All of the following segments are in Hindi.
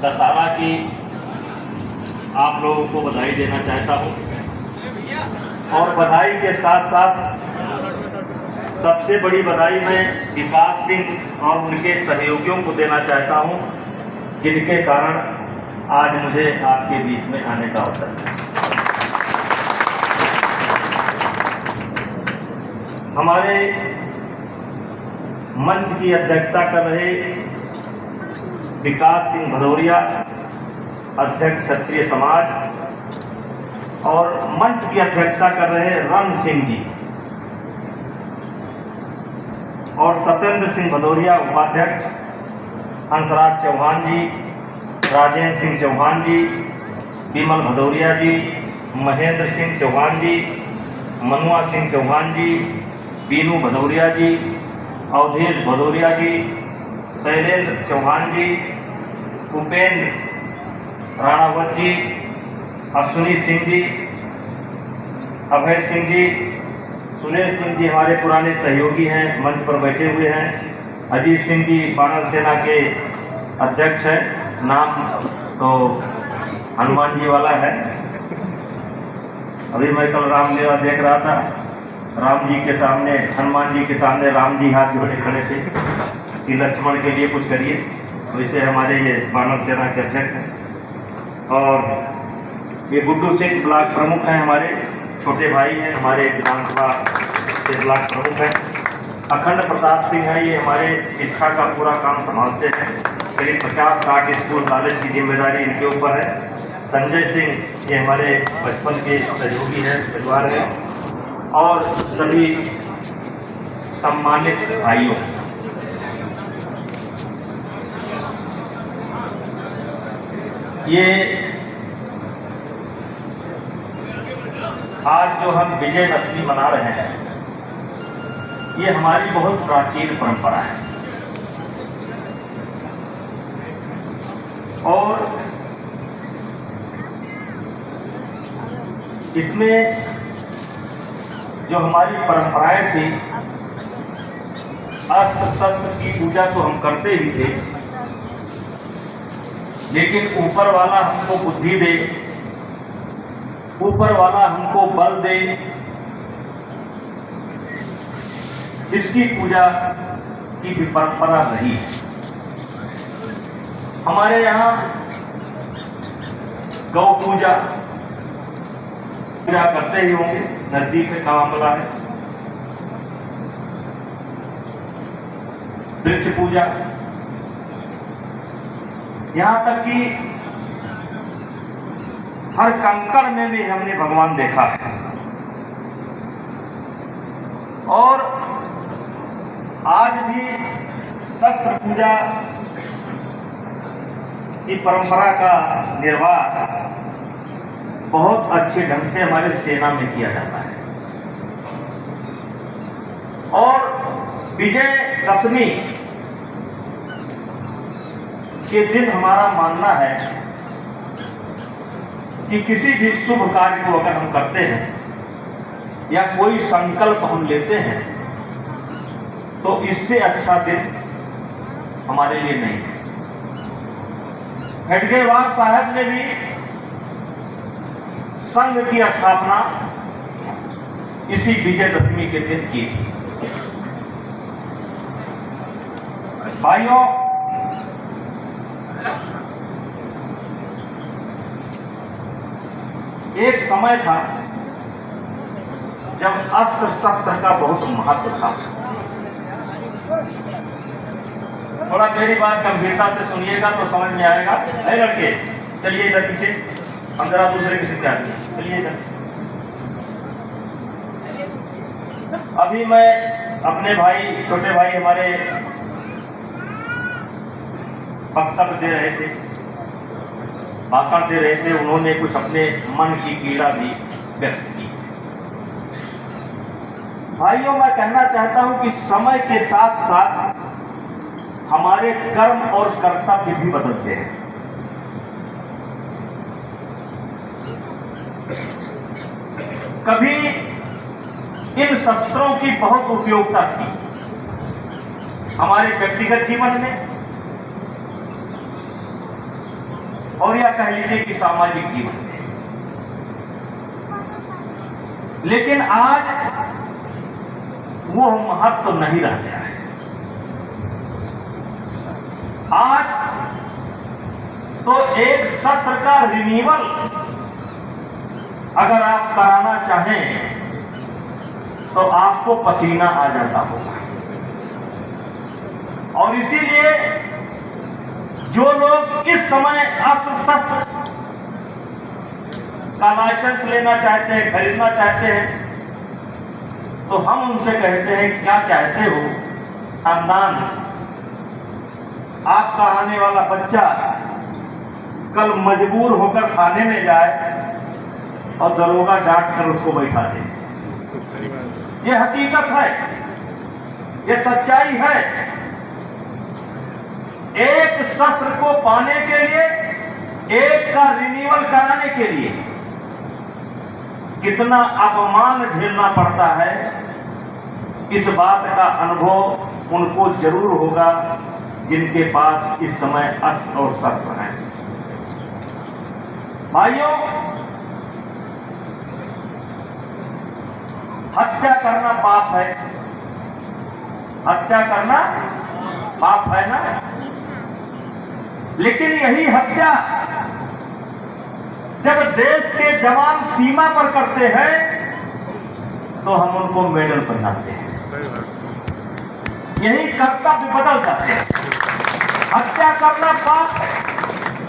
दशहरा की आप लोगों को बधाई देना चाहता हूं और बधाई के साथ साथ सबसे बड़ी बधाई मैं विकास सिंह और उनके सहयोगियों को देना चाहता हूं, जिनके कारण आज मुझे आपके बीच में आने का अवसर है। हमारे मंच की अध्यक्षता कर रहे विकास सिंह भदौरिया, अध्यक्ष क्षत्रिय समाज, और मंच की अध्यक्षता कर रहे रण सिंह जी और सत्येंद्र सिंह भदौरिया उपाध्यक्ष, हंसराज चौहान जी, राजेंद्र सिंह चौहान जी, विमल भदौरिया जी, महेंद्र सिंह चौहान जी, मनुआ सिंह चौहान जी, बीनू भदौरिया जी, अवधेश भदौरिया जी, शैलेंद्र चौहान जी, उपेंद्र राणावत जी, अश्विनी सिंह जी, अभय सिंह जी, सुनील सिंह जी हमारे पुराने सहयोगी हैं, मंच पर बैठे हुए हैं। अजीत सिंह जी बानर सेना के अध्यक्ष हैं, नाम तो हनुमान जी वाला है। अभी मैं कल रामलीला देख रहा था, राम जी के सामने, हनुमान जी के सामने राम जी हाथ जोड़े खड़े थे कि लक्ष्मण के लिए कुछ करिए। वैसे हमारे ये बानर सेना के अध्यक्ष हैं और ये गुड्डू सिंह ब्लॉक प्रमुख हैं, हमारे छोटे भाई हैं, हमारे विधानसभा से ब्लॉक प्रमुख हैं। अखंड प्रताप सिंह है, ये हमारे शिक्षा का पूरा काम संभालते हैं, करीब 50-60 स्कूल कॉलेज की जिम्मेदारी इनके ऊपर है। संजय सिंह ये हमारे बचपन के सहयोगी हैं, परिवार हैं, और सभी सम्मानित भाइयों, ये आज जो हम विजयदशमी मना रहे हैं, ये हमारी बहुत प्राचीन परंपरा है और इसमें जो हमारी परंपराएं थी, अस्त्र शस्त्र की पूजा तो हम करते ही थे, लेकिन ऊपर वाला हमको बुद्धि दे, ऊपर वाला हमको बल दे, इसकी पूजा की भी परंपरा रही है। हमारे यहाँ गौ पूजा करते ही होंगे, नजदीक में का मामला है। वृक्ष पूजा, यहां तक कि हर कंकड़ में भी हमने भगवान देखा है। और आज भी शस्त्र पूजा की परंपरा का निर्वाह बहुत अच्छे ढंग से हमारे सेना में किया जाता है। और विजयदशमी के दिन हमारा मानना है कि किसी भी शुभ कार्य को अगर हम करते हैं या कोई संकल्प हम लेते हैं, तो इससे अच्छा दिन हमारे लिए नहीं है। हेडगेवार साहब ने भी संघ की स्थापना इसी विजयदशमी के दिन की थी। भाइयों, एक समय था जब अस्त्र शस्त्र का बहुत महत्व था। थोड़ा मेरी बात गंभीरता से सुनिएगा तो समझ में आएगा। है लड़के, चलिए इधर पीछे, हम जरा दूसरे की शिक्षा किए, चलिए इधर। अभी मैं अपने भाई, छोटे भाई हमारे वक्तव्य दे रहे थे, भाषण दे रहे थे, उन्होंने कुछ अपने मन की पीड़ा भी व्यक्त की। भाइयों, मैं कहना चाहता हूं कि समय के साथ साथ हमारे कर्म और कर्तव्य भी बदलते हैं। कभी इन शस्त्रों की बहुत उपयोगिता थी हमारे व्यक्तिगत जीवन में, और या कह लीजिए कि सामाजिक जीवन में। लेकिन आज वो महत्व तो नहीं रह गया है। आज तो एक शस्त्र का रिन्यूअल अगर आप कराना चाहें तो आपको पसीना आ जाता होगा। और इसीलिए जो लोग इस समय अस्त्र शस्त्र का लाइसेंस लेना चाहते हैं, खरीदना चाहते हैं, तो हम उनसे कहते हैं क्या चाहते हो? खानदान, आपका आने वाला बच्चा कल मजबूर होकर थाने में जाए और दरोगा डांट कर उसको बैठा दे। ये हकीकत है, ये सच्चाई है। एक शस्त्र को पाने के लिए, एक का रिन्यूअल कराने के लिए कितना अपमान झेलना पड़ता है, इस बात का अनुभव उनको जरूर होगा जिनके पास इस समय अस्त्र और शस्त्र हैं। भाइयों, हत्या करना पाप है, हत्या करना पाप है ना? लेकिन यही हत्या जब देश के जवान सीमा पर करते हैं तो हम उनको मेडल पहनाते हैं। यही कर्तव्य बदल जाते हैं। हत्या करना पाप है,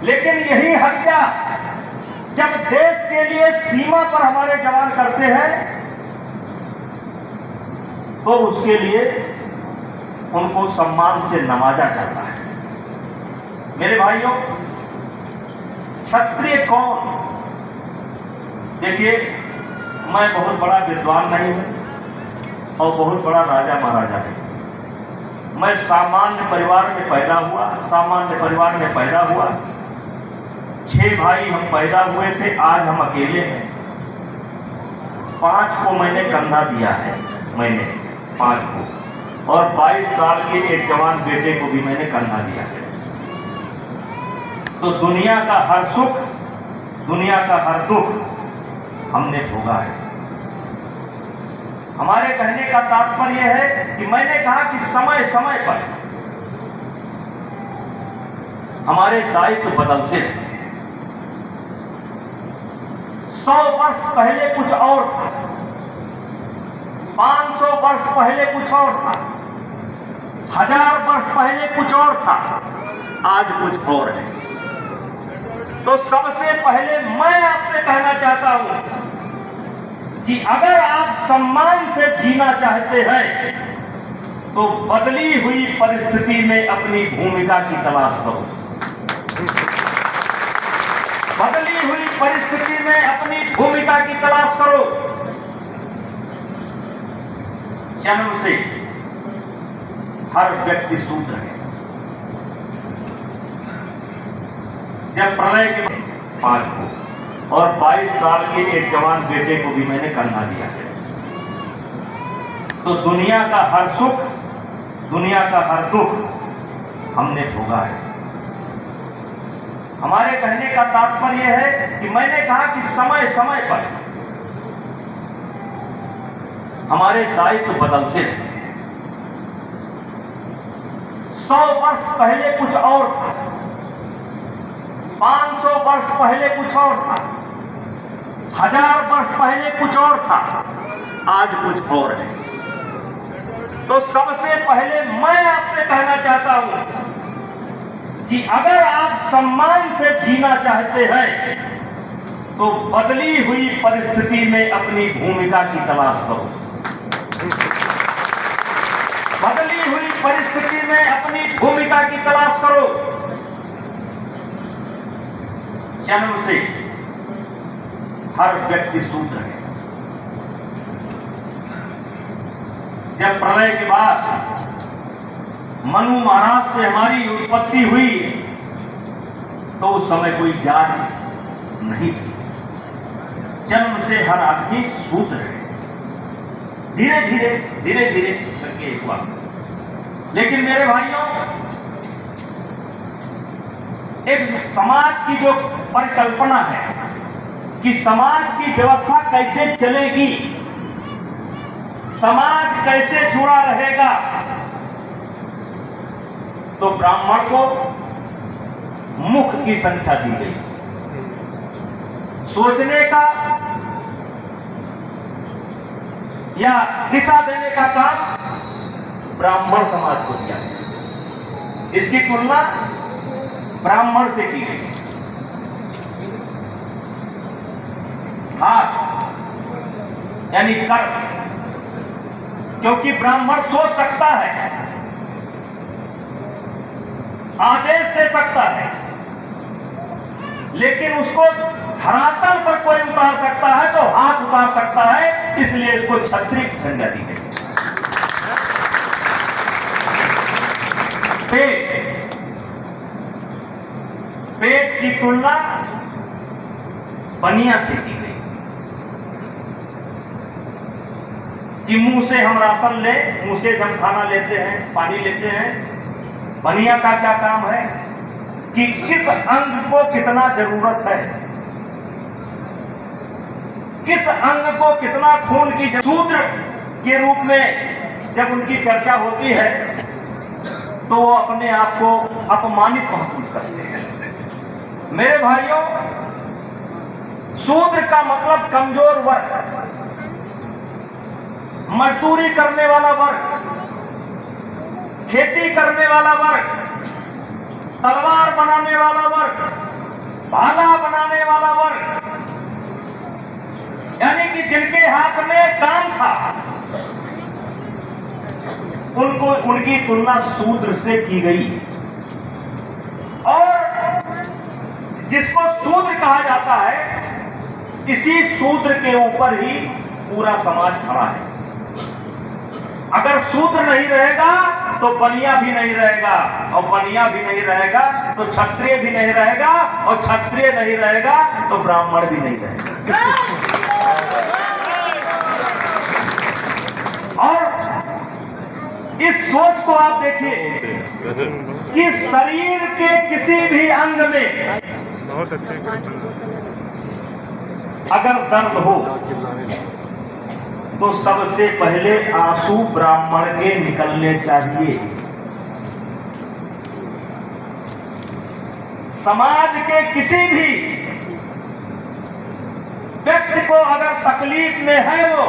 लेकिन यही हत्या जब देश के लिए सीमा पर हमारे जवान करते हैं तो उसके लिए उनको सम्मान से नवाजा जाता है। मेरे भाइयों, क्षत्रिय कौन? देखिए, मैं बहुत बड़ा विद्वान नहीं हूं और बहुत बड़ा राजा महाराजा नहीं। मैं सामान्य परिवार में पैदा हुआ, सामान्य परिवार में पैदा हुआ। 6 भाई हम पैदा हुए थे, आज हम अकेले हैं। 5 को मैंने कंधा दिया है, मैंने 5 को, और 22 साल के एक जवान बेटे को भी मैंने कंधा दिया है। तो दुनिया का हर सुख, दुनिया का हर दुख हमने भोगा है। हमारे कहने का तात्पर्य है कि मैंने कहा कि समय समय पर हमारे दायित्व बदलते रहते हैं। 100 वर्ष पहले कुछ और था, 500 वर्ष पहले कुछ और था, 1000 वर्ष पहले कुछ और था, आज कुछ और है। तो सबसे पहले मैं आपसे कहना चाहता हूं कि अगर आप सम्मान से जीना चाहते हैं तो बदली हुई परिस्थिति में अपनी भूमिका की तलाश करो। बदली हुई परिस्थिति में अपनी भूमिका की तलाश करो। जन्म से हर व्यक्ति शूद्र है। जब प्रलय के 5 को और 22 साल के एक जवान बेटे को भी मैंने कंधा दिया है। तो दुनिया का हर सुख, दुनिया का हर दुख हमने भोगा है। हमारे कहने का तात्पर्य है कि मैंने कहा कि समय समय पर हमारे दायित्व बदलते रहते हैं। 100 वर्ष पहले कुछ और था, 500 वर्ष पहले कुछ और था, 1000 वर्ष पहले कुछ और था, आज कुछ और है। तो सबसे पहले मैं आपसे कहना चाहता हूं कि अगर आप सम्मान से जीना चाहते हैं तो बदली हुई परिस्थिति में अपनी भूमिका की तलाश करो। बदली हुई परिस्थिति में अपनी भूमिका की तलाश करो। जन्म से हर व्यक्ति शूद्र है। जब प्रलय के बाद मनु महाराज से हमारी उत्पत्ति हुई तो उस समय कोई जात नहीं थी। जन्म से हर आदमी शूद्र है। धीरे धीरे करके हुआ। लेकिन मेरे भाइयों, एक समाज की जो परिकल्पना है कि समाज की व्यवस्था कैसे चलेगी, समाज कैसे जुड़ा रहेगा, तो ब्राह्मण को मुख की संख्या दी गई। सोचने का या दिशा देने का काम ब्राह्मण समाज को दिया गया। इसकी तुलना ब्राह्मण से की गई। हाथ यानी कर्म, क्योंकि ब्राह्मण सोच सकता है, आदेश दे सकता है, लेकिन उसको धरातल पर कोई उतार सकता है तो हाथ उतार सकता है, इसलिए इसको क्षत्रिय की संज्ञा दी गई। पेट की तुलना बनिया से की गई कि मुंह से हम राशन ले, मुंह से हम खाना लेते हैं, पानी लेते हैं। बनिया का क्या काम है कि किस अंग को कितना जरूरत है, किस अंग को कितना खून की शूद्र के रूप में जब उनकी चर्चा होती है तो वो अपने आप को अपमानित महसूस करते हैं। मेरे भाइयों, शूद्र का मतलब कमजोर वर्ग, मजदूरी करने वाला वर्ग, खेती करने वाला वर्ग, तलवार बनाने वाला वर्ग, भाला बनाने वाला वर्ग, यानी कि जिनके हाथ में काम था, उनको उनकी तुलना शूद्र से की गई। और जिसको शूद्र कहा जाता है, इसी शूद्र के ऊपर ही पूरा समाज खड़ा है। अगर शूद्र नहीं रहेगा तो बनिया भी नहीं रहेगा, और बनिया भी नहीं रहेगा तो क्षत्रिय भी नहीं रहेगा, और क्षत्रिय नहीं रहेगा तो ब्राह्मण भी नहीं रहेगा। और इस सोच को आप देखिए कि शरीर के किसी भी अंग में बहुत अच्छे अगर दर्द हो तो सबसे पहले आंसू ब्राह्मण के निकलने चाहिए। समाज के किसी भी व्यक्ति को अगर तकलीफ में है वो,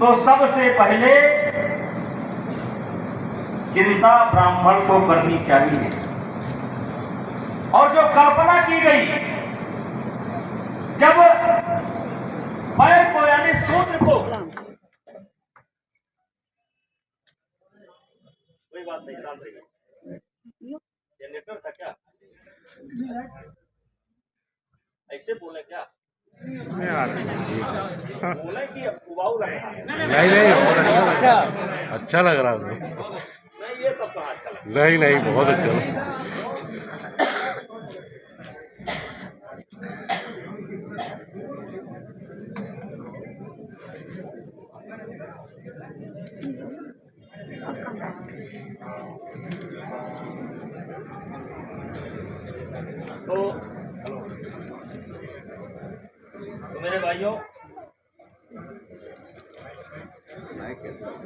तो सबसे पहले चिंता ब्राह्मण को करनी चाहिए। और जो कल्पना की गई, जब पैर को यानी शूद्र को, कोई बात नहीं, शांत रहिए। जनरेटर था क्या? ऐसे बोले क्या? बोले कि उबाऊ रहे हैं? नहीं बहुत अच्छा लग रहा है। नहीं, ये सब कहाँ अच्छा लगा? नहीं बहुत अच्छा लगा। तो मेरे भाइयों,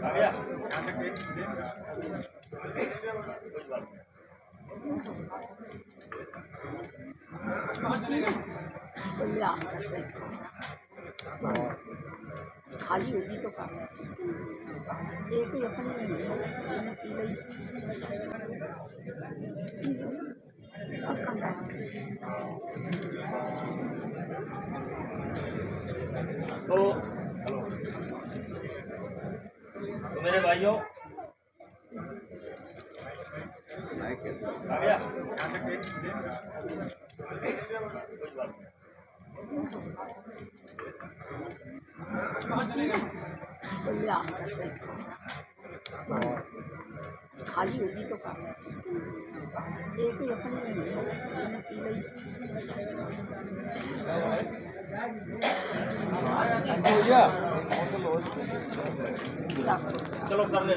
आ गया? खाली होगी तो का एक ही अपने में पी गई। तो मेरे भाइयों, आ गया? खाली होगी तो का एक ही अपने में पी गई। चलो कर ले।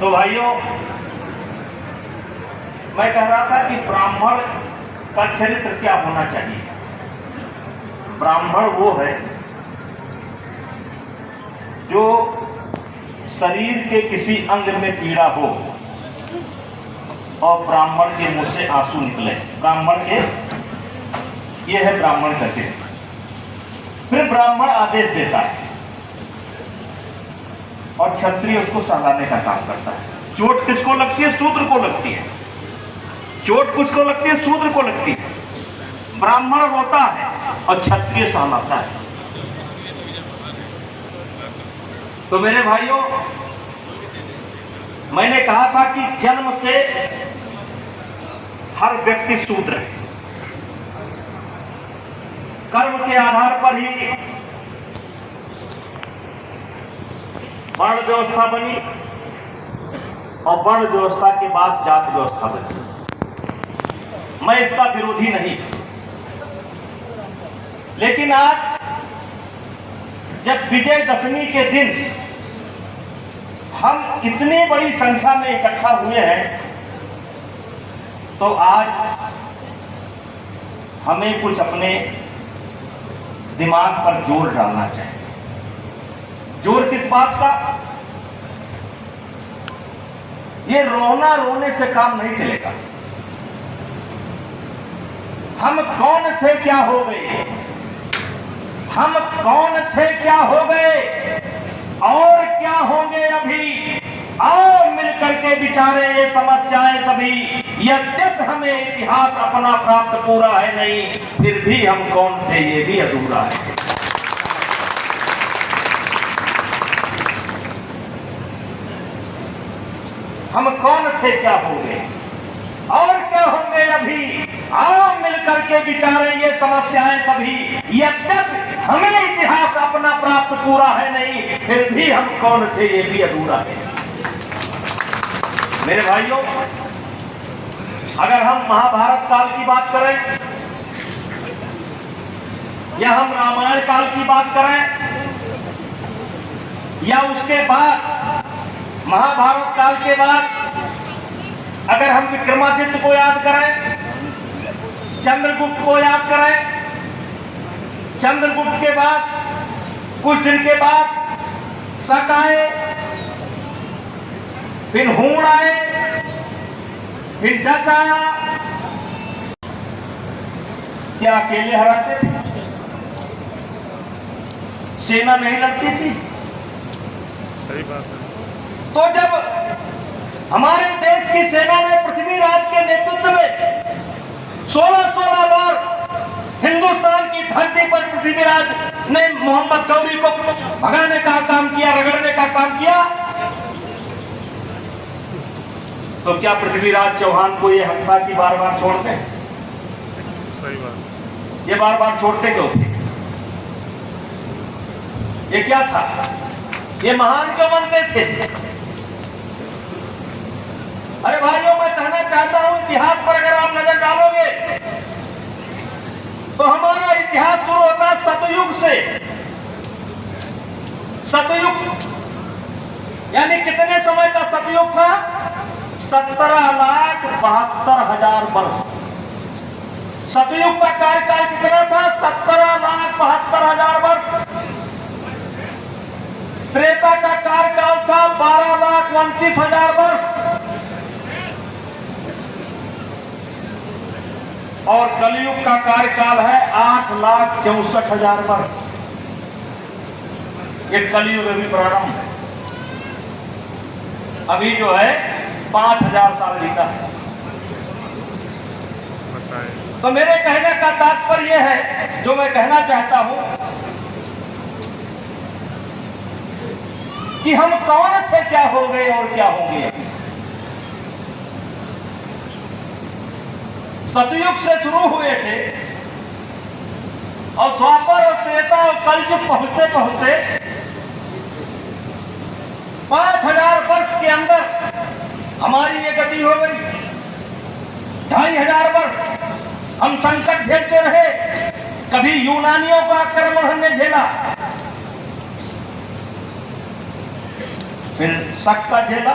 तो भाइयों, मैं कह रहा था कि ब्राह्मण का चरित्र क्या होना चाहिए। ब्राह्मण वो है जो शरीर के किसी अंग में पीड़ा हो और ब्राह्मण के मुंह से आंसू निकले, ब्राह्मण के, ये है ब्राह्मण का चरित्र। फिर ब्राह्मण आदेश देता है और क्षत्रिय उसको सहलाने का काम करता है। चोट किसको लगती है? शूद्र को लगती है। चोट किसको लगती है? शूद्र को लगती है। ब्राह्मण रोता है और क्षत्रिय सहलाता है। तो मेरे भाइयों, मैंने कहा था कि जन्म से हर व्यक्ति शूद्र है। कर्म के आधार पर ही वर्ण व्यवस्था बनी और वर्ण व्यवस्था के बाद जात व्यवस्था बनी। मैं इसका विरोधी नहीं, लेकिन आज जब विजयदशमी के दिन हम इतनी बड़ी संख्या में इकट्ठा हुए हैं, तो आज हमें कुछ अपने दिमाग पर जोर डालना चाहिए। जोर किस बात का? ये रोना रोने से काम नहीं चलेगा। हम कौन थे, क्या हो गए? हम कौन थे, क्या हो गए और क्या होंगे अभी? आओ मिलकर के विचारे ये समस्याएं सभी। यद्यपि हमें इतिहास अपना प्राप्त पूरा है नहीं, फिर भी हम कौन थे ये भी अधूरा है। हम कौन थे, क्या हो गए और क्या होंगे अभी? आओ मिलकर के विचारे ये समस्याएं सभी। यद्यपि हमें इतिहास अपना प्राप्त पूरा है नहीं, फिर भी हम कौन थे ये भी अधूरा है। मेरे भाइयों, अगर हम महाभारत काल की बात करें या हम रामायण काल की बात करें या उसके बाद महाभारत काल के बाद अगर हम विक्रमादित्य को याद करें, चंद्रगुप्त को याद करें, चंद्रगुप्त के बाद कुछ दिन के बाद शक आए, फिर हूण आए, फिर डच आया। क्या अकेले हराते थे? सेना नहीं लड़ती थी? सही बात है। तो जब हमारे देश की सेना ने पृथ्वीराज के नेतृत्व में 16 बार हिंदुस्तान की धरती पर पृथ्वीराज ने मोहम्मद गौरी को भगाने का काम किया, रगड़ने का काम किया, तो क्या पृथ्वीराज चौहान को ये हक था कि बार बार छोड़ते? सही बात। ये बार बार छोड़ते क्यों थे? ये क्या था? ये महान क्यों बनते थे? अरे भाइयों, मैं कहना चाहता हूं, इतिहास पर अगर आप नजर डालोगे तो हमारा इतिहास शुरू होता है सतयुग से। सतयुग यानी कितने समय का सतयुग था? 17,72,000 वर्ष। सतयुग का कार्यकाल कितना था? 17,72,000 वर्ष। त्रेता का कार्यकाल था 12,29,000 वर्ष और कलयुग का कार्यकाल है 8,64,000 वर्ष। ये कलयुग अभी प्रारंभ है, अभी जो है 5,000 साल बीता है। तो मेरे कहने का तात्पर्य यह है, जो मैं कहना चाहता हूं कि हम कौन थे, क्या हो गए और क्या होंगे। सतयुग से शुरू हुए थे और द्वापर और त्रेता और कलयुग पहुंचते पहुंचते 5,000 वर्ष के अंदर हमारी ये गति हो गई। 2,500 वर्ष हम संकट झेलते रहे। कभी यूनानियों का आक्रमण हमने झेला, फिर शक का झेला,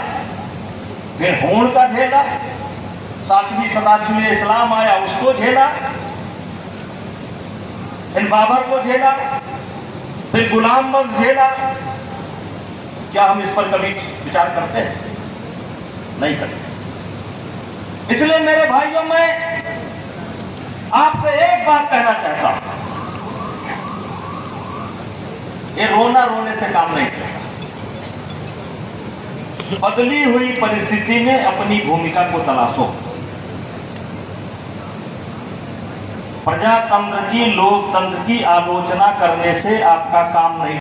फिर होड़ का झेला, 7वीं शताब्दी में इस्लाम आया उसको झेला, फिर बाबर को झेला, फिर गुलाम बख्श झेला। क्या हम इस पर कभी विचार करते हैं? नहीं करते। इसलिए मेरे भाइयों, मैं आपसे एक बात कहना चाहता हूं, ये रोना रोने से काम नहीं चलेगा। बदली हुई परिस्थिति में अपनी भूमिका को तलाशो। प्रजातंत्र की, लोकतंत्र की आलोचना करने से आपका काम नहीं